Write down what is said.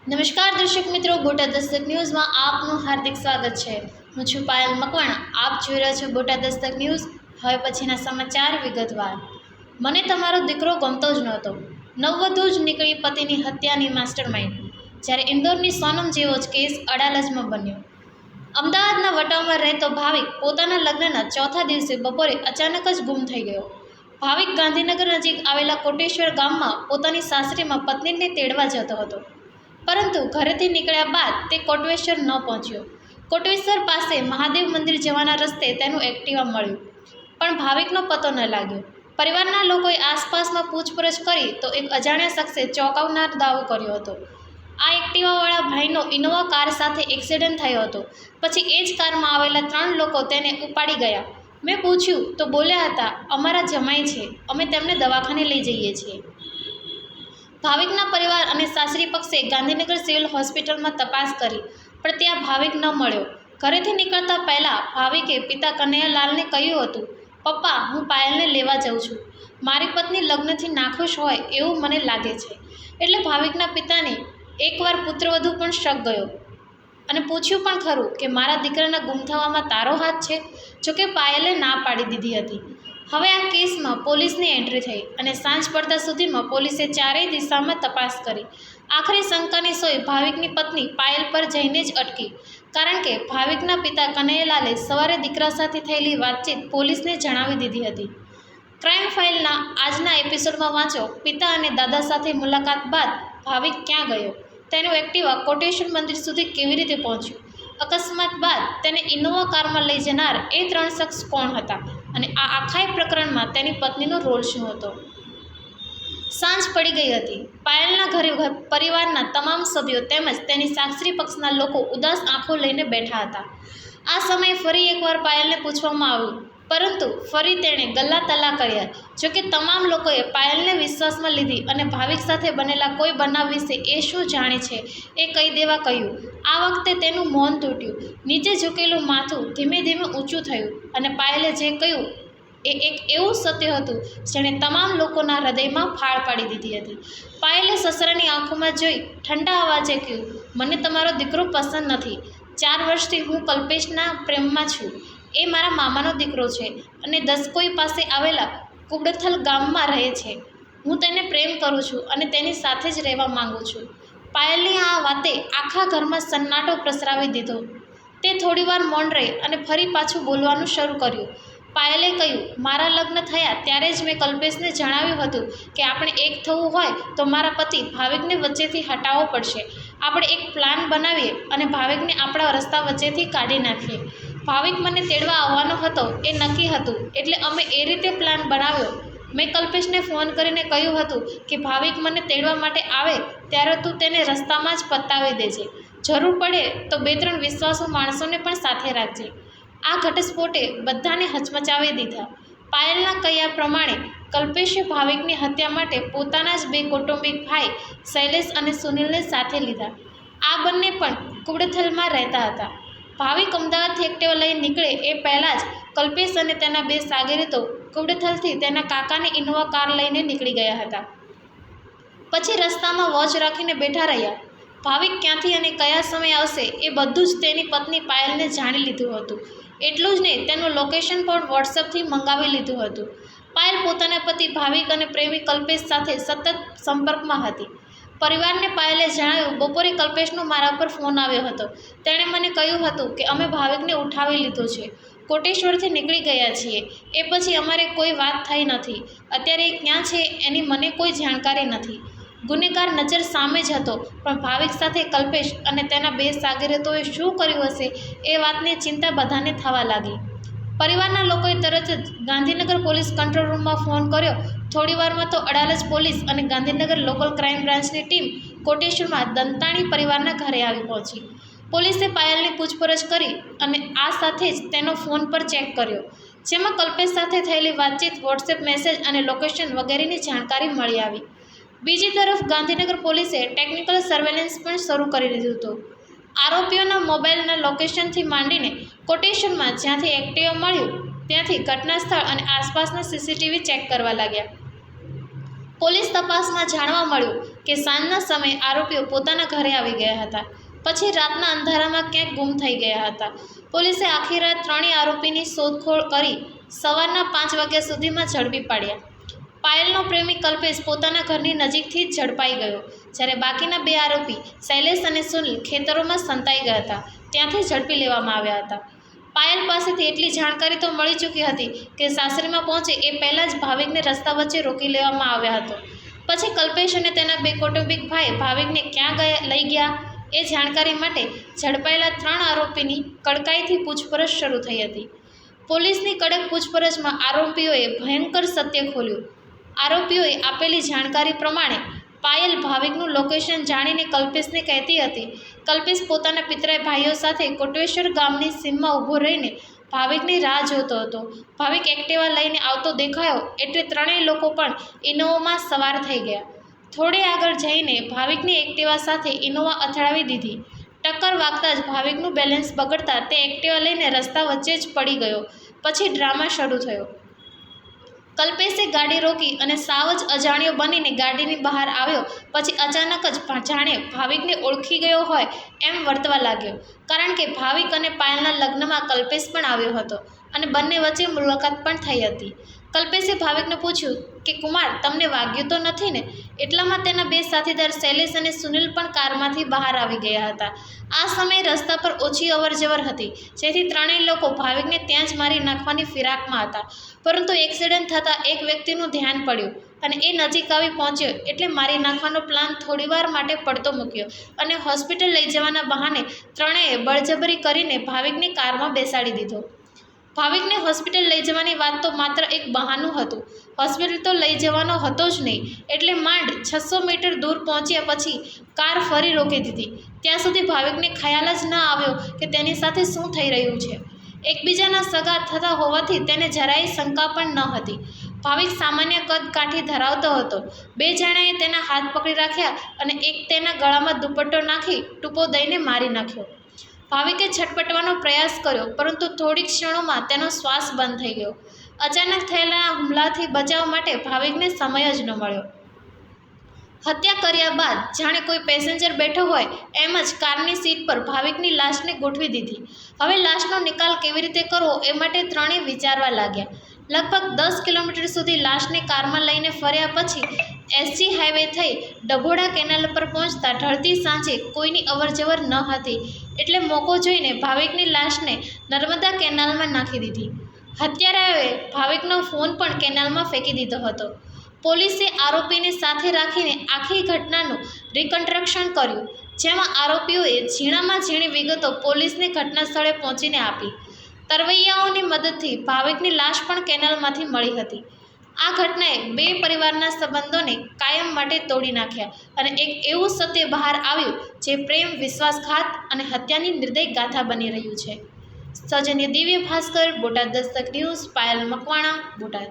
નમસ્કાર દર્શક મિત્રો, બોટાદ દસ્તક ન્યૂઝમાં આપનું હાર્દિક સ્વાગત છે। હું છું પાયલ મકવાણા। આપ જોઈ રહ્યા છો બોટાદ દસ્તક ન્યૂઝ। હવે પછીના સમાચાર વિગતવાર। મને તમારો દીકરો ગમતો જ નહોતો, નવવધુ જ નીકળી પતિની હત્યાની માસ્ટરમાઇન્ડ। જ્યારે ઇન્દોરની સોનમ જેવો જ કેસ અડાલજમાં બન્યો। અમદાવાદના વટાવમાં રહેતો ભાવિક પોતાના લગ્નના ચોથા દિવસે બપોરે અચાનક જ ગુમ થઈ ગયો। ભાવિક ગાંધીનગર નજીક આવેલા કોટેશ્વર ગામમાં પોતાની સાસરીમાં પત્નીને તેડવા જતો હતો, પરંતુ ઘરેથી નીકળ્યા બાદ તે કોટેશ્વર ન પહોંચ્યો। કોટેશ્વર પાસે મહાદેવ મંદિર જવાના રસ્તે તેનું એક્ટિવા મળ્યું, પણ ભાવિકનો પતો ન લાગ્યો। પરિવારના લોકોએ આસપાસમાં પૂછપરછ કરી તો એક અજાણ્યા શખ્સે ચોંકાવનાર દાવો કર્યો હતો। આ એક્ટિવાવાળા ભાઈનો ઇનોવા કાર સાથે એક્સિડન્ટ થયો હતો। પછી એ જ કારમાં આવેલા 3 લોકો તેને ઉપાડી ગયા। મેં પૂછ્યું તો બોલ્યા હતા, અમારા જમાઈ છે, અમે તેમને દવાખાને લઈ જઈએ છીએ। ભાવિકના પરિવાર અને સાસરી પક્ષે ગાંધીનગર સિવિલ હોસ્પિટલમાં તપાસ કરી, પણ ત્યાં ભાવિક ન મળ્યો। ઘરેથી નીકળતા પહેલાં ભાવિકે પિતા કનૈયાલાલને કહ્યું હતું, પપ્પા, હું પાયલને લેવા જાઉં છું। મારી પત્ની લગ્નથી નાખુશ હોય એવું મને લાગે છે। એટલે ભાવિકના પિતાને એકવાર પુત્રવધુ પણ શક ગયો અને પૂછ્યું પણ ખરું કે મારા દીકરાના ગુમ થવામાં તારો હાથ છે? જોકે પાયલે ના પાડી દીધી હતી। હવે આ કેસમાં પોલીસની એન્ટ્રી થઈ અને સાંજ પડતા સુધીમાં પોલીસે ચારેય દિશામાં તપાસ કરી। આખરે શંકાની સોય ભાવિકની પત્ની પાયલ પર જઈને જ અટકી, કારણ કે ભાવિકના પિતા કનૈયાલાલે સવારે દીકરા સાથે થયેલી વાતચીત પોલીસને જણાવી દીધી હતી। ક્રાઇમ ફાઇલના આજના એપિસોડમાં વાંચો, પિતા અને દાદા સાથે મુલાકાત બાદ ભાવિક ક્યાં ગયો? તેનું એક્ટિવા કોટેશ્વર મંદિર સુધી કેવી રીતે પહોંચ્યું? અકસ્માત બાદ તેને ઇનોવા કારમાં લઈ જનાર એ 3 શખ્સ કોણ હતા અને આ આખા પ્રકરણમાં તેની પત્નીનો રોલ શું હતો? સાંજ પડી ગઈ હતી। પાયલના ઘરે પરિવારના તમામ સભ્યો તેમજ તેની સાસરી પક્ષના લોકો ઉદાસ આંખો લઈને બેઠા હતા। આ સમયે ફરી એકવાર પાયલને પૂછવામાં આવ્યું, પરંતુ ફરી તેણે ગલ્લા તલ્લા કર્યા। જોકે તમામ લોકોએ પાયલને વિશ્વાસમાં લીધી અને ભાવિક સાથે બનેલા કોઈ બનાવ વિશે એ શું જાણે છે એ કહી દેવા કહ્યું। આ વખતે તેનું મૌન તૂટ્યું, નીચે ઝૂકેલું માથું ધીમે ધીમે ઊંચું થયું અને પાયલે જે કહ્યું એ એક એવું સત્ય હતું જેણે તમામ લોકોના હૃદયમાં ફાળ પાડી દીધી હતી। પાયલે સસરાની આંખોમાં જોઈ ઠંડા અવાજે કહ્યું, મને તમારો દીકરો પસંદ નથી। 4 વર્ષથી હું કલ્પેશના પ્રેમમાં છું। એ મારા મામાનો દીકરો છે અને દસકોઈ પાસે આવેલા કુબડથલ ગામમાં રહે છે। હું તેને પ્રેમ કરું છું અને તેની સાથે જ રહેવા માંગુ છું। પાયલની આ વાતે આખા ઘરમાં સન્નાટો પ્રસરાવી દીધો। તે થોડીવાર મૌન રહી અને ફરી પાછું બોલવાનું શરૂ કર્યું। પાયલે કહ્યું, મારા લગ્ન થયા ત્યારે જ મેં કલ્પેશને જણાવ્યું હતું કે આપણે એક થવું હોય તો મારા પતિ ભાવિકને વચ્ચેથી હટાવવો પડશે। આપણે એક પ્લાન બનાવીએ અને ભાવિકને આપણા રસ્તા વચ્ચેથી કાઢી નાખીએ। ભાવિક મને તેડવા આવવાનો હતો એ નક્કી હતું, એટલે અમે એ રીતે પ્લાન બનાવ્યો। મેં કલ્પેશને ફોન કરીને કહ્યું હતું કે ભાવિક મને તેડવા માટે આવે ત્યારે તું તેને રસ્તામાં જ પતાવી દેજે। જરૂર પડે તો 2-3 વિશ્વાસુ માણસોને પણ સાથે રાખજે। આ ઘટસ્ફોટે બધાને હચમચાવી દીધા। પાયલના કહ્યા પ્રમાણે કલ્પેશે ભાવિકની હત્યા માટે પોતાના જ 2 કૌટુંબિક ભાઈ શૈલેષ અને સુનિલને સાથે લીધા। આ બંને પણ કુબડથલમાં રહેતા હતા। ભાવિક અમદાવાદથી એક્ટિવા લઈ નીકળે એ પહેલાં જ કલ્પેશ અને તેના 2 સાગરીતો કુબડથલથી તેના કાકાની ઇનોવા કાર લઈને નીકળી ગયા હતા। પછી રસ્તામાં વોચ રાખીને બેઠા રહ્યા। ભાવિક ક્યાંથી અને કયા સમયે આવશે એ બધું જ તેની પત્ની પાયલને જાણી લીધું હતું। એટલું જ નહીં, તેનું લોકેશન પણ વોટ્સએપથી મંગાવી લીધું હતું। પાયલ પોતાના પતિ ભાવિક અને પ્રેમી કલ્પેશ સાથે સતત સંપર્કમાં હતી। પરિવારને પાયલે જણાવ્યું, બપોરે કલ્પેશનો મારા પર ફોન આવ્યો હતો। તેણે મને કહ્યું હતું કે અમે ભાવિકને ઉઠાવી લીધો છે, કોટેશ્વરથી નીકળી ગયા છીએ। એ પછી અમારે કોઈ વાત થઈ નથી। અત્યારે એ ક્યાં છે એની મને કોઈ જાણકારી નથી। ગુનેગાર નજર સામે જ હતો, પણ ભાવિક સાથે કલ્પેશ અને તેના 2 સાગરીતોએ શું કર્યું હશે એ વાતની ચિંતા બધાને થવા લાગી। પરિવારના લોકોએ તરત જ ગાંધીનગર પોલીસ કંટ્રોલ રૂમમાં ફોન કર્યો। થોડીવારમાં તો અડાલજ પોલીસ અને ગાંધીનગર લોકલ ક્રાઇમ બ્રાન્ચની ટીમ કોટેશ્વરમાં દંતાણી પરિવારના ઘરે આવી પહોંચી। પોલીસે પાયલની પૂછપરછ કરી અને આ સાથે જ તેનો ફોન પર ચેક કર્યો, જેમાં કલ્પેશ સાથે થયેલી વાતચીત, વોટ્સએપ મેસેજ અને લોકેશન વગેરેની જાણકારી મળી આવી। બીજી તરફ ગાંધીનગર પોલીસે ટેકનિકલ સર્વેલન્સ પણ શરૂ કરી દીધું હતું। આરોપીઓના મોબાઈલના લોકેશનથી માંડીને કોટેશ્વરમાં જ્યાંથી એક્ટિવા મળ્યું ત્યાંથી ઘટના સ્થળ અને આસપાસના સીસીટીવી ચેક કરવા લાગ્યા। પોલીસ તપાસમાં જાણવા મળ્યું કે સાંજના સમયે આરોપીઓ પોતાના ઘરે આવી ગયા હતા, પછી રાતના અંધારામાં ક્યાંક ગુમ થઈ ગયા હતા. પોલીસે આખી રાત ત્રણેય આરોપીની શોધખોળ કરી સવારના 5 વાગ્યા સુધીમાં ઝડપી પાડ્યા. પાયલનો પ્રેમી કલ્પેશ પોતાના ઘરની નજીકથી જ ઝડપાઈ ગયો, જ્યારે બાકીના 2 આરોપી શૈલેષ અને સુનિલ ખેતરોમાં સંતાઈ ગયા હતા, ત્યાંથી ઝડપી લેવામાં આવ્યા હતા. પાયલ પાસેથી એટલી જાણકારી તો મળી ચૂકી હતી કે સાસરીમાં પહોંચે એ પહેલાં જ ભાવિકને રસ્તા વચ્ચે રોકી લેવામાં આવ્યો હતો. પછી કલ્પેશ અને તેના 2 કૌટુંબિક ભાઈ ભાવિકને ક્યાં લઈ ગયા એ જાણકારી માટે ઝડપાયેલા 3 આરોપીની કડકાઈથી પૂછપરછ શરૂ થઈ હતી. પોલીસની કડક પૂછપરછમાં આરોપીઓએ ભયંકર સત્ય ખોલ્યું. આરોપીઓએ આપેલી જાણકારી પ્રમાણે પાયલ ભાવિકનું લોકેશન જાણીને કલ્પેશને કહેતી હતી. કલ્પેશ પોતાના પિતરાઈ ભાઈઓ સાથે કોટેશ્વર ગામની સીમમાં ઊભો રહીને ભાવિકની રાહ જોતો હતો. ભાવિક એક્ટિવા લઈને આવતો દેખાયો એટલે ત્રણેય લોકો પણ ઇનોવામાં સવાર થઈ ગયા. થોડે આગળ જઈને ભાવિકની એક્ટિવા સાથે ઇનોવા અથડાવી દીધી. ટક્કર વાગતા જ ભાવિકનું બેલેન્સ બગડતા તે એક્ટિવા લઈને રસ્તા વચ્ચે જ પડી ગયો. પછી ડ્રામા શરૂ થયો. કલ્પેશે ગાડી રોકી અને સાવ જ અજાણ્યો બનીને ગાડીની બહાર આવ્યો. પછી અચાનક જ જાણે ભાવિકને ઓળખી ગયો હોય એમ વર્તવા લાગ્યો, કારણ કે ભાવિક અને પાયલના લગ્નમાં કલ્પેશ પણ આવ્યો હતો અને બંને વચ્ચે મુલાકાત પણ થઈ હતી. કલ્પેશે ભાવિકને પૂછ્યું કે કુમાર, તમને વાગ્યું તો નથી ને? એટલામાં તેના 2 સાથીદાર શૈલેષ અને સુનિલ પણ કારમાંથી બહાર આવી ગયા હતા. આ સમયે રસ્તા પર ઓછી અવરજવર હતી, જેથી ત્રણેય લોકો ભાવિકને ત્યાં જ મારી નાખવાની ફિરાકમાં હતા. પરંતુ એક્સિડન્ટ થતાં એક વ્યક્તિનું ધ્યાન પડ્યું અને એ નજીક આવી પહોંચ્યો એટલે મારી નાખવાનો પ્લાન થોડીવાર માટે પડતો મૂક્યો અને હોસ્પિટલ લઈ જવાના બહાને ત્રણેયે બળજબરી કરીને ભાવિકને કારમાં બેસાડી દીધો. ભાવિકને હોસ્પિટલ લઈ જવાની વાત તો માત્ર એક બહાનું હતું. હોસ્પિટલ તો લઈ જવાનો હતો જ નહીં, એટલે માંડ 600 મીટર દૂર પહોંચ્યા પછી કાર ફરી રોકી દીધી. ત્યાં સુધી ભાવિકને ખ્યાલ જ ન આવ્યો કે તેની સાથે શું થઈ રહ્યું છે. એકબીજાના સગા થતા હોવાથી તેને જરાય શંકા પણ ન હતી. ભાવિક સામાન્ય કદ કાઠી ધરાવતો હતો. 2 જણાએ તેના હાથ પકડી રાખ્યા અને એક તેના ગળામાં દુપટ્ટો નાખી ટૂંપો દઈને મારી નાખ્યો. ભાવિકે છટપટવાનો પ્રયાસ કર્યો, પરંતુ થોડી ક્ષણોમાં તેનો શ્વાસ બંધ થઈ ગયો. અચાનક થયેલા હુમલાથી બચાવ માટે ભાવિકને સમય જ ન મળ્યો. હત્યા કર્યા બાદ જાણે કોઈ પેસેન્જર બેઠો હોય એમ જ કારની સીટ પર ભાવિકની લાશને ગોઠવી દીધી. હવે લાશનો નિકાલ કેવી રીતે કરવો એ માટે ત્રણેય વિચારવા લાગ્યા. લગભગ 10 કિલોમીટર સુધી લાશને કારમાં લઈને ફર્યા પછી એસજી હાઈવે થઈ ડભોડા કેનાલ પર પહોંચતા ઢળતી સાંજે કોઈની અવરજવર ન હતી, એટલે મોકો જોઈને ભાવિકની લાશને નર્મદા કેનાલમાં નાખી દીધી. હત્યારાઓએ ભાવિકનો ફોન પણ કેનાલમાં ફેંકી દીધો હતો. પોલીસે આરોપીને સાથે રાખીને આખી ઘટનાનું રિકન્સ્ટ્રક્શન કર્યું, જેમાં આરોપીઓએ ઝીણામાં ઝીણી વિગતો પોલીસને ઘટના સ્થળે પહોંચીને આપી. તરવૈયાઓની મદદથી ભાવિકની લાશ પણ કેનાલમાંથી મળી હતી. આ ઘટનાએ 2 પરિવારના સંબંધોને કાયમ માટે તોડી નાખ્યા અને એક એવું સત્ય બહાર આવ્યું જે પ્રેમ, વિશ્વાસઘાત અને હત્યાની નિર્દય ગાથા બની રહ્યું છે. સૌજન્ય દિવ્ય ભાસ્કર, બોટાદ દસ્તક ન્યૂઝ, પાયલ મકવાણા, બોટાદ.